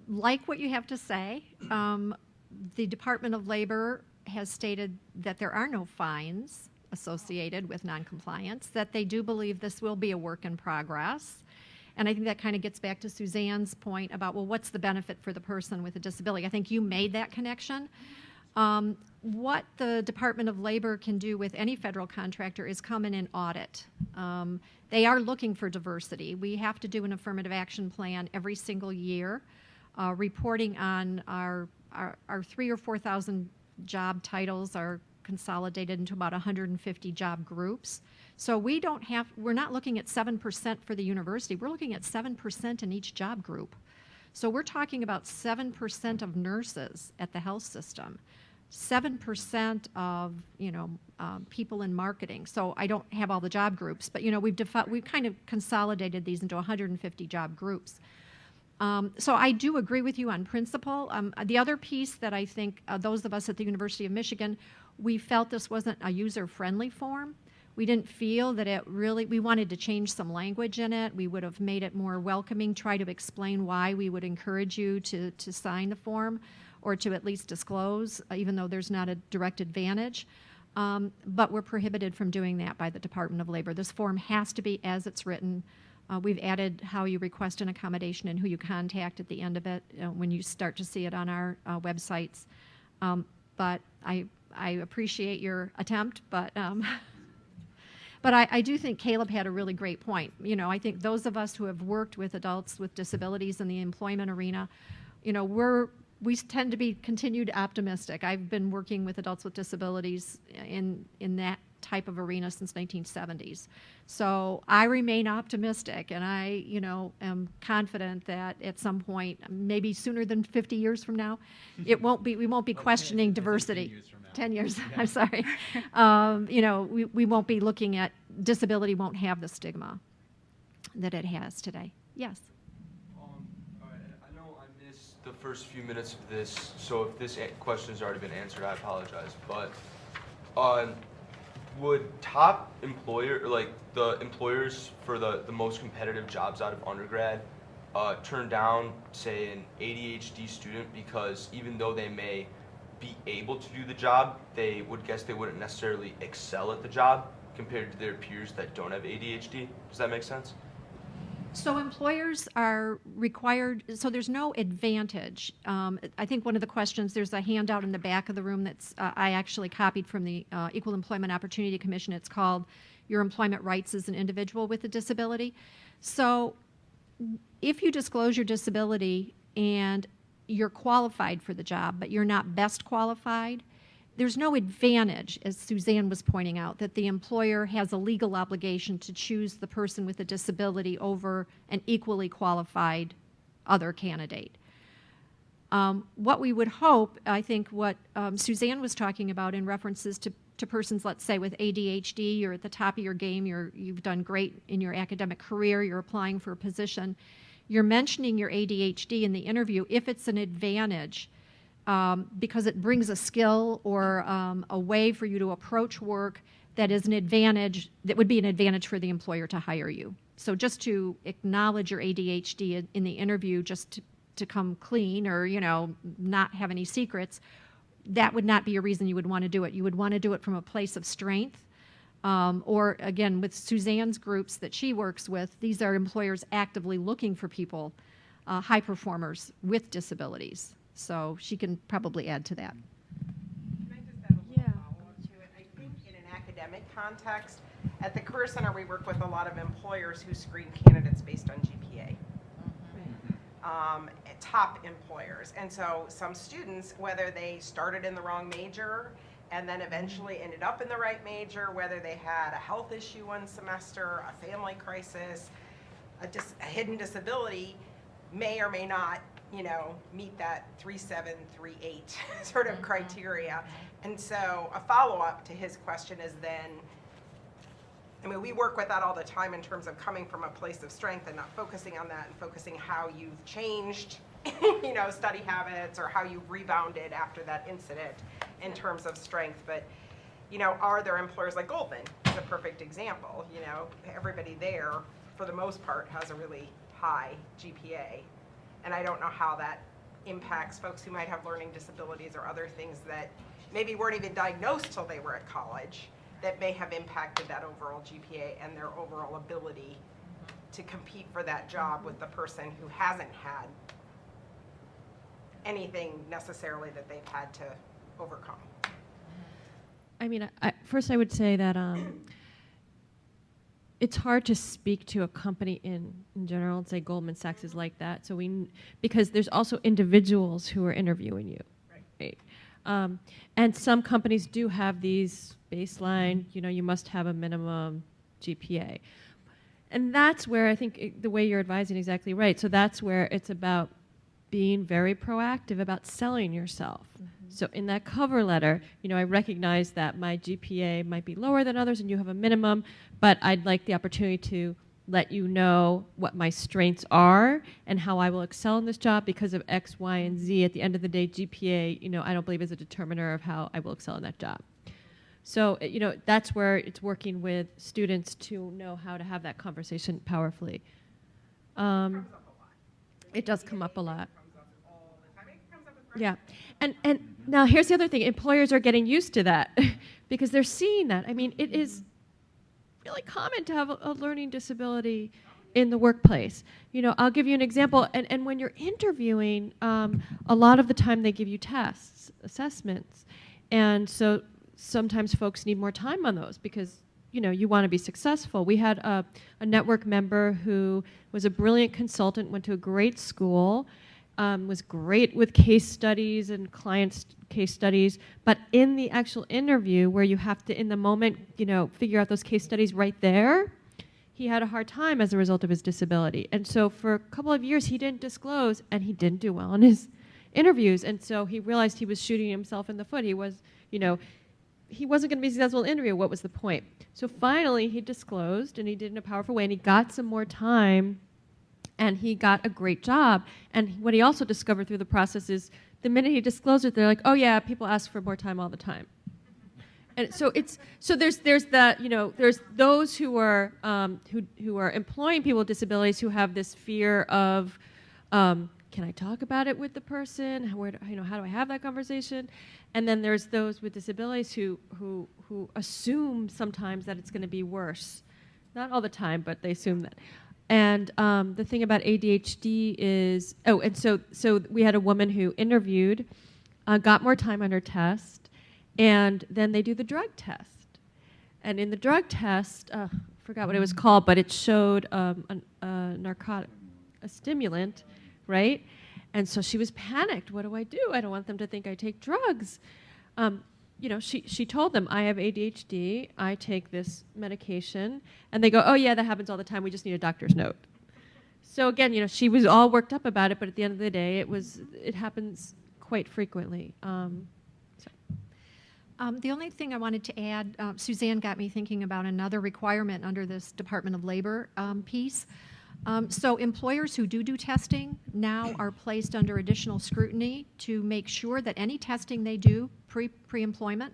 like what you have to say. The Department of Labor has stated that there are no fines associated with noncompliance, that they do believe this will be a work in progress. And I think that kind of gets back to Suzanne's point about, well, what's the benefit for the person with a disability? I think you made that connection. What the Department of Labor can do with any federal contractor is come in and audit. They are looking for diversity. We have to do an affirmative action plan every single year, reporting on our 3,000 or 4,000 job titles are consolidated into about 150 job groups. So we're not looking at 7% for the university, we're looking at 7% in each job group. So we're talking about 7% of nurses at the health system, 7% of people in marketing. So I don't have all the job groups, but we've kind of consolidated these into 150 job groups. So I do agree with you on principle. The other piece that I think those of us at the University of Michigan, we felt this wasn't a user-friendly form. We didn't feel that we wanted to change some language in it. We would have made it more welcoming, try to explain why we would encourage you to sign the form or to at least disclose, even though there's not a direct advantage. But we're prohibited from doing that by the Department of Labor. This form has to be as it's written. We've added how you request an accommodation and who you contact at the end of it when you start to see it on our websites. But I appreciate your attempt, but I do think Caleb had a really great point. I think those of us who have worked with adults with disabilities in the employment arena, we tend to be continued optimistic. I've been working with adults with disabilities in that type of arena since 1970s. So I remain optimistic, and I, am confident that at some point, maybe sooner than 50 years from now, we won't be questioning diversity. 10 years, yeah. I'm sorry. We won't be looking at disability won't have the stigma that it has today. Yes. All right, I know I missed the first few minutes of this, so if this question has already been answered, I apologize. But would top employer, like the employers for the most competitive jobs out of undergrad, turn down, say, an ADHD student because even though they may be able to do the job, they would guess they wouldn't necessarily excel at the job? compared to their peers that don't have ADHD. Does that make sense? So employers are required, so there's no advantage. I think one of the questions, there's a handout in the back of the room that's, I actually copied from the Equal Employment Opportunity Commission. It's called Your Employment Rights as an Individual with a Disability. So if you disclose your disability and you're qualified for the job, but you're not best qualified, there's no advantage, as Suzanne was pointing out, that the employer has a legal obligation to choose the person with a disability over an equally qualified other candidate. What we would hope, I think what Suzanne was talking about in references to persons, let's say, with ADHD, you're at the top of your game, you've done great in your academic career, you're applying for a position, you're mentioning your ADHD in the interview if it's an advantage, because it brings a skill or a way for you to approach work that is an advantage, that would be an advantage for the employer to hire you. So just to acknowledge your ADHD in the interview, just to come clean or, you know, not have any secrets, that would not be a reason you would want to do it. You would want to do it from a place of strength. Or again, with Suzanne's groups that she works with, these are employers actively looking for people, high performers with disabilities. So she can probably add to that. Can I just add a little follow-up to it? I think in an academic context, at the Career Center, we work with a lot of employers who screen candidates based on GPA. Top employers. And so some students, whether they started in the wrong major and then eventually ended up in the right major, whether they had a health issue one semester, a family crisis, a hidden disability, may or may not, you know, meet that 3.7, 3.8 sort of criteria. And so a follow-up to his question is then, I mean, we work with that all the time in terms of coming from a place of strength and not focusing on that and focusing how you've changed, you know, study habits or how you've rebounded after that incident in terms of strength. But, you know, are there employers like Goldman is a perfect example. You know, everybody there, for the most part, has a really high GPA. And I don't know how that impacts folks who might have learning disabilities or other things that maybe weren't even diagnosed till they were at college, that may have impacted that overall GPA and their overall ability to compete for that job with the person who hasn't had anything necessarily that they've had to overcome. I mean, first I would say that it's hard to speak to a company in general and say Goldman Sachs is like that. So because there's also individuals who are interviewing you, right? And some companies do have these baseline, you know, you must have a minimum GPA. And that's where I think the way you're advising is exactly right. So that's where it's about being very proactive about selling yourself. So in that cover letter, you know, I recognize that my GPA might be lower than others and you have a minimum, but I'd like the opportunity to let you know what my strengths are and how I will excel in this job because of X, Y, and Z. At the end of the day, GPA, you know, I don't believe is a determiner of how I will excel in that job. So, you know, that's where it's working with students to know how to have that conversation powerfully. It does come up a lot. Yeah, and now here's the other thing. Employers are getting used to that because they're seeing that. I mean, it is really common to have a learning disability in the workplace. You know, I'll give you an example. And when you're interviewing, a lot of the time they give you tests, assessments. And so sometimes folks need more time on those because, you know, you want to be successful. We had a network member who was a brilliant consultant, went to a great school, was great with case studies and clients' case studies, but in the actual interview where you have to, in the moment, you know, figure out those case studies right there, he had a hard time as a result of his disability. And so for a couple of years, he didn't disclose, and he didn't do well in his interviews. And so he realized he was shooting himself in the foot. He was, you know, he wasn't going to be successful in the interview. What was the point? So finally, he disclosed, and he did it in a powerful way, and he got some more time, and he got a great job. And what he also discovered through the process is the minute he disclosed it, they're like, oh yeah, people ask for more time all the time. And so there's that, you know, there's those who are who are employing people with disabilities who have this fear of can I talk about it with the person? How do I have that conversation? And then there's those with disabilities who assume sometimes that it's going to be worse. Not all the time, but they assume that. And the thing about ADHD is, and so we had a woman who interviewed, got more time on her test, and then they do the drug test. And in the drug test, forgot what it was called, but it showed a narcotic, a stimulant, right? And so she was panicked. What do? I don't want them to think I take drugs. She told them, I have ADHD, I take this medication, and they go, oh yeah, that happens all the time, we just need a doctor's note. So again, she was all worked up about it, but at the end of the day, it happens quite frequently. The only thing I wanted to add, Suzanne got me thinking about another requirement under this Department of Labor piece. So employers who do testing now are placed under additional scrutiny to make sure that any testing they do pre-employment,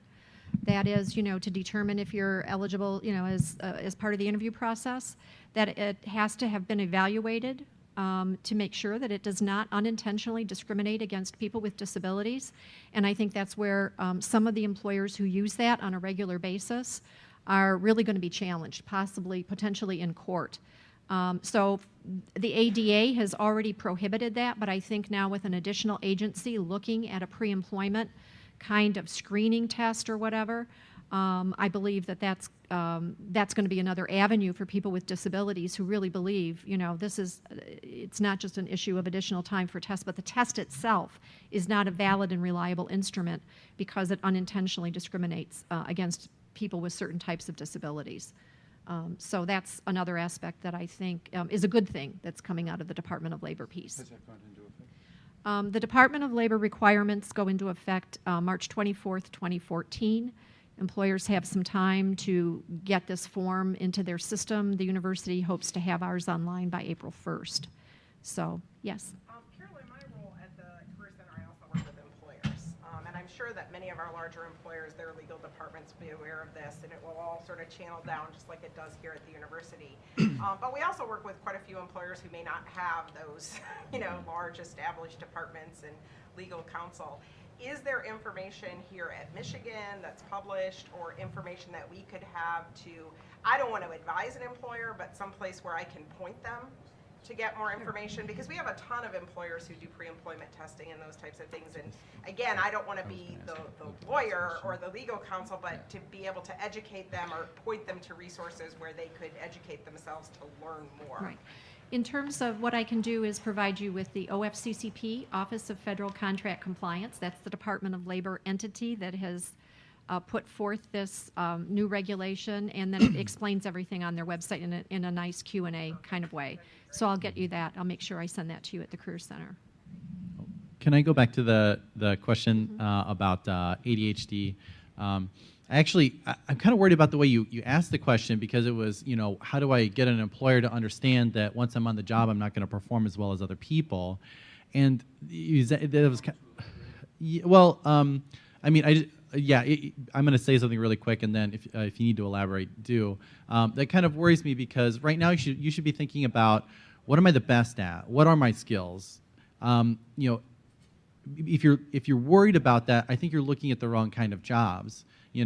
that is, to determine if you're eligible, as part of the interview process, that it has to have been evaluated to make sure that it does not unintentionally discriminate against people with disabilities. And I think that's where some of the employers who use that on a regular basis are really going to be challenged, potentially in court. So the ADA has already prohibited that, but I think now with an additional agency looking at a pre-employment kind of screening test or whatever, I believe that's going to be another avenue for people with disabilities who really believe, it's not just an issue of additional time for tests, but the test itself is not a valid and reliable instrument because it unintentionally discriminates against people with certain types of disabilities. So that's another aspect that I think is a good thing that's coming out of the Department of Labor piece. Has that gone into effect? The Department of Labor requirements go into effect March 24th, 2014. Employers have some time to get this form into their system. The university hopes to have ours online by April 1st. So, yes. Carole, in my role at the Career Center, I also work with employers. And I'm sure that many of our larger employers, their legal departments will be aware of this, and it will all sort of channel down just like it does here at the university. But we also work with quite a few employers who may not have those, large established departments and legal counsel. Is there information here at Michigan that's published or information that we could have I don't want to advise an employer, but someplace where I can point them to get more information? Because we have a ton of employers who do pre-employment testing and those types of things. And again, I don't want to be the lawyer or the legal counsel, but to be able to educate them or point them to resources where they could educate themselves to learn more. Right. In terms of what I can do is provide you with the OFCCP, Office of Federal Contract Compliance. That's the Department of Labor entity that has put forth this new regulation, and then it explains everything on their website in a nice Q&A kind of way. So I'll get you that. I'll make sure I send that to you at the Career Center. Can I go back to the question about ADHD? Actually, I'm kind of worried about the way you asked the question, because it was, how do I get an employer to understand that once I'm on the job, I'm not going to perform as well as other people? And that was kind of, well, I'm going to say something really quick, and then if you need to elaborate, do. That kind of worries me, because right now you should be thinking about, what am I the best at? What are my skills? If you're worried about that, I think you're looking at the wrong kind of jobs. You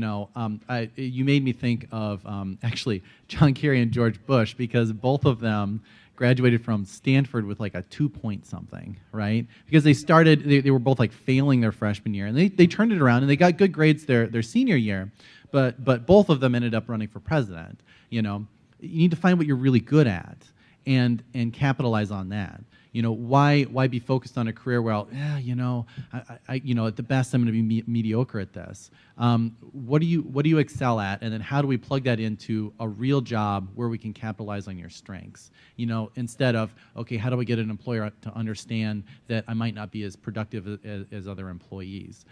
made me think of actually John Kerry and George Bush, because both of them graduated from Stanford with like a 2-point something, right? Because they were both like failing their freshman year, and they turned it around and they got good grades their senior year, but both of them ended up running for president. You need to find what you're really good at and capitalize on that. Why be focused on a career where, at the best I'm going to be mediocre at this. What do you excel at, and then how do we plug that into a real job where we can capitalize on your strengths? Instead of, okay, how do I get an employer to understand that I might not be as productive as other employees?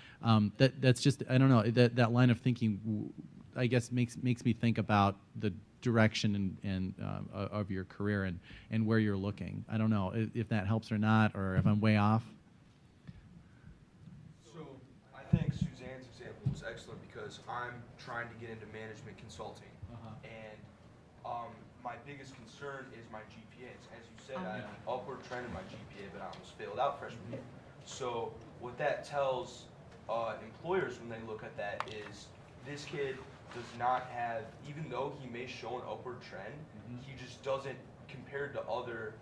That's just, I don't know, that line of thinking, I guess, makes me think about the direction and of your career and where you're looking. I don't know if that helps or not, or if I'm way off. So I think Suzanne's example was excellent, because I'm trying to get into management consulting, and my biggest concern is my GPA. As you said, I have an upward trend in my GPA, but I almost failed out freshman year. So what that tells employers when they look at that is this kid does not have, even though he may show an upward trend, he just doesn't, compared to other,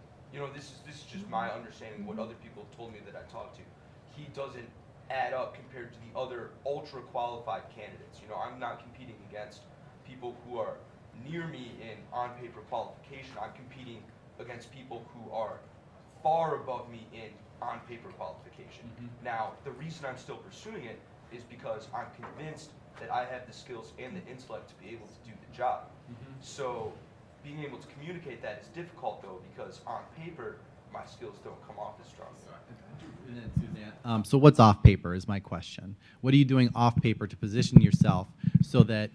this is just my understanding, what other people told me that I talked to. He doesn't add up compared to the other ultra qualified candidates. I'm not competing against people who are near me in on paper qualification. I'm competing against people who are far above me in on paper qualification. Now, the reason I'm still pursuing it is because I'm convinced that I have the skills and the intellect to be able to do the job. So being able to communicate that is difficult though, because on paper, my skills don't come off as strong. And then Suzanne. So what's off paper is my question. What are you doing off paper to position yourself so that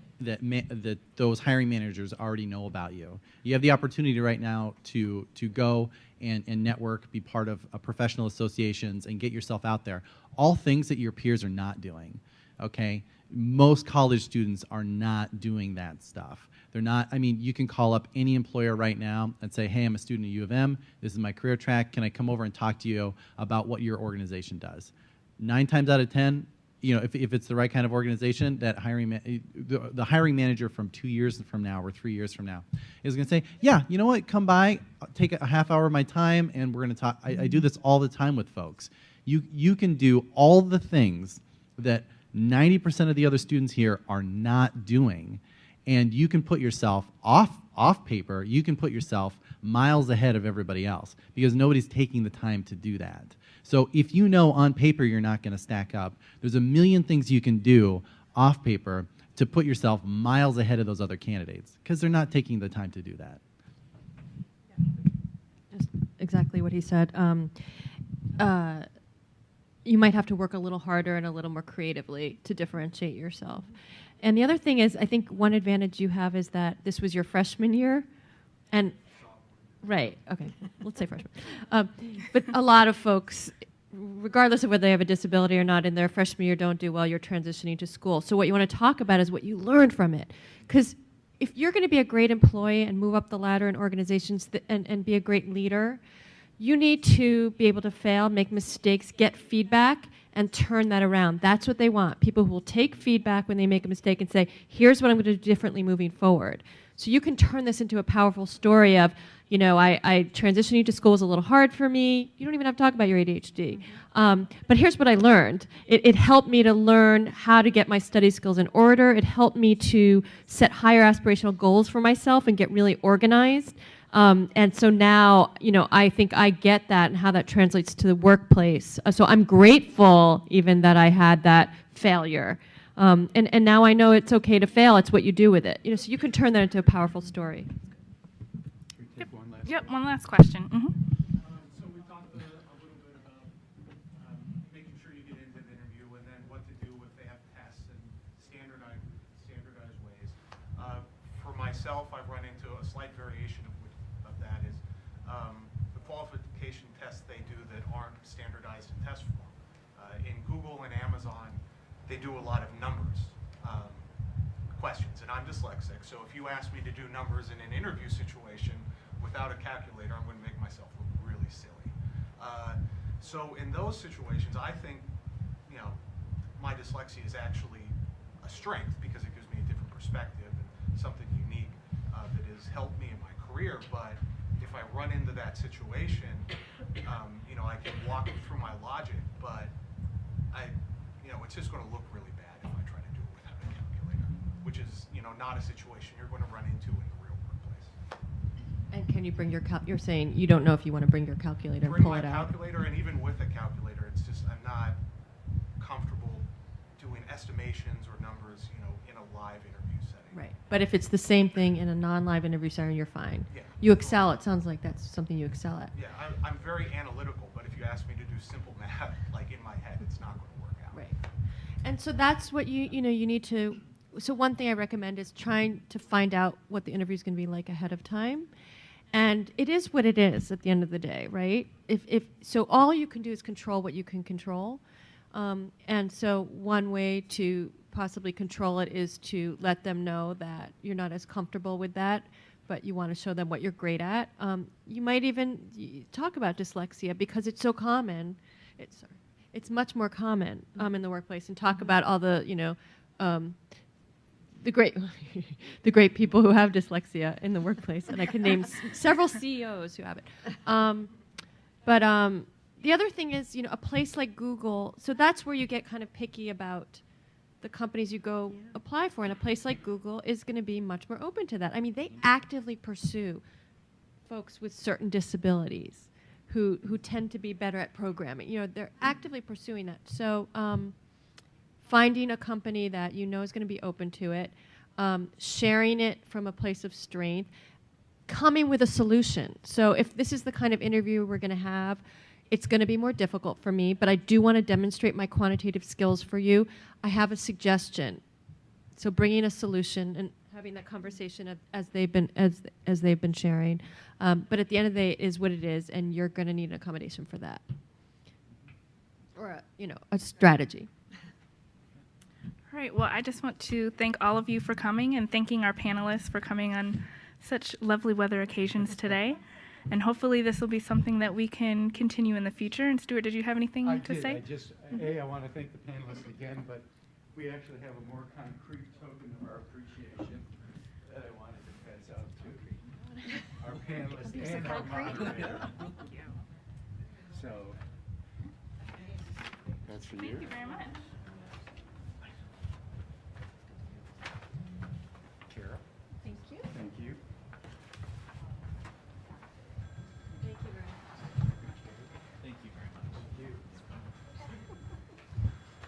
those hiring managers already know about you? You have the opportunity right now to go and network, be part of professional associations, and get yourself out there. All things that your peers are not doing. Okay, most college students are not doing that stuff. They're not, you can call up any employer right now and say, hey, I'm a student at U of M, this is my career track, can I come over and talk to you about what your organization does? 9 times out of 10, if it's the right kind of organization, that the hiring manager from 2 years from now or 3 years from now is going to say, yeah, you know what, come by, take a half hour of my time, and we're going to talk. I do this all the time with folks. You can do all the things that 90% of the other students here are not doing, and you can put yourself off paper, you can put yourself miles ahead of everybody else because nobody's taking the time to do that. So if you know on paper you're not going to stack up, there's a million things you can do off paper to put yourself miles ahead of those other candidates because they're not taking the time to do that. Just exactly what he said. You might have to work a little harder and a little more creatively to differentiate yourself. And the other thing is, I think one advantage you have is that this was your freshman year, and right, okay, let's say freshman. But a lot of folks, regardless of whether they have a disability or not, in their freshman year don't do well, you're transitioning to school. So what you want to talk about is what you learned from it. Because if you're going to be a great employee and move up the ladder in organizations and be a great leader, you need to be able to fail, make mistakes, get feedback, and turn that around. That's what they want. People who will take feedback when they make a mistake and say, here's what I'm going to do differently moving forward. So you can turn this into a powerful story of, I transitioning to school was a little hard for me. You don't even have to talk about your ADHD. But here's what I learned. It helped me to learn how to get my study skills in order. It helped me to set higher aspirational goals for myself and get really organized. And so now, I think I get that and how that translates to the workplace. So I'm grateful even that I had that failure. And now I know it's okay to fail. It's what you do with it. So you can turn that into a powerful story. Yep, one last question. So we talked a little bit about making sure you get into the interview and then what to do if they have tests and standardized ways. For myself, I've run into a slight variation of that is the qualification tests they do that aren't standardized in test form. In Google and Amazon, they do a lot of numbers questions, and I'm dyslexic, so if you ask me to do numbers in an interview situation without a calculator, I'm going to make myself look really silly. So in those situations, I think, my dyslexia is actually a strength because it gives me a different perspective and something unique that has helped me in my career. But if I run into that situation, I can walk through my logic, but it's just going to look really bad if I try to do it without a calculator, which is, not a situation you're going to run into in the real workplace. And can you bring you're saying you don't know if you want to bring your calculator and pull it out? Bring my calculator, and even with a calculator, it's just I'm not comfortable doing estimations or numbers, in a live interview setting. Right. But if it's the same thing in a non-live interview setting, you're fine. Yeah. You excel. It sounds like that's something you excel at. Yeah, I'm very analytical, but if you ask me to do simple math, like in my head, it's not going to work out. Right. And so that's what you need to. So one thing I recommend is trying to find out what the interview is going to be like ahead of time. And it is what it is at the end of the day, right? So all you can do is control what you can control. And so one way to possibly control it is to let them know that you're not as comfortable with that. but you want to show them what you're great at. You might even talk about dyslexia because it's so common. It's much more common in the workplace, and talk about all the, the great the great people who have dyslexia in the workplace, and I can name several CEOs who have it. But the other thing is, a place like Google, so that's where you get kind of picky about the companies you go apply for, and a place like Google is going to be much more open to that. I mean, they actively pursue folks with certain disabilities who tend to be better at programming. They're actively pursuing that. So finding a company that is going to be open to it, sharing it from a place of strength, coming with a solution. So if this is the kind of interview we're going to have, it's going to be more difficult for me, but I do want to demonstrate my quantitative skills for you. I have a suggestion. So bringing a solution and having that conversation as they've been sharing. But at the end of the day, it is what it is, and you're going to need an accommodation for that, or a strategy. All right. Well, I just want to thank all of you for coming, and thanking our panelists for coming on such lovely weather occasions today. And hopefully this will be something that we can continue in the future. And Stuart, did you have anything to say? I want to thank the panelists again, but we actually have a more concrete token of our appreciation that I wanted to pass out to our panelists and our moderator. So that's for you. Thank you very much. Carole. Thank you. Thank you.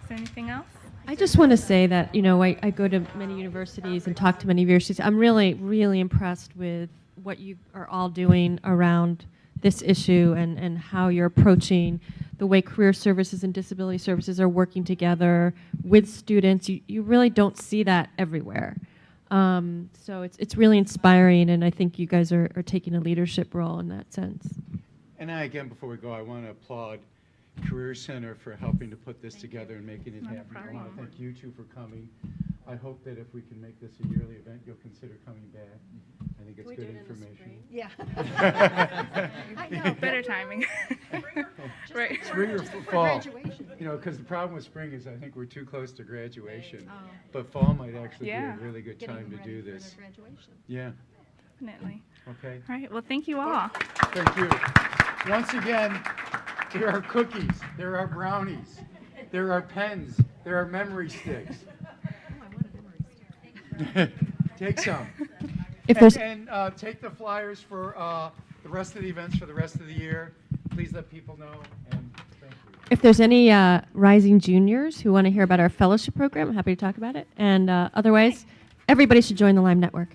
Is there anything else? I just want to say that, I go to many universities and talk to many universities. I'm really, really impressed with what you are all doing around this issue, and how you're approaching the way career services and disability services are working together with students. You really don't see that everywhere. So it's really inspiring, and I think you guys are taking a leadership role in that sense. And again, before we go, I want to applaud Career Center for helping to put this together and making it happen. I want to thank you two for coming. I hope that if we can make this a yearly event, you'll consider coming back. I think it's good information. Yeah. I know, better timing. Right. Spring or fall. Because the problem with spring is I think we're too close to graduation. Oh. But fall might actually be a really good Getting time to ready do for this. their graduation. Yeah. Definitely. Okay. All right. Well, thank you all. Thank you. Once again, there are cookies, there are brownies, there are pens, there are memory sticks. Oh, I want a memory stick. Take some. And take the flyers for the rest of the events for the rest of the year. Please let people know, and thank you. If there's any rising juniors who want to hear about our fellowship program, I'm happy to talk about it. And otherwise, everybody should join the Lyme Network.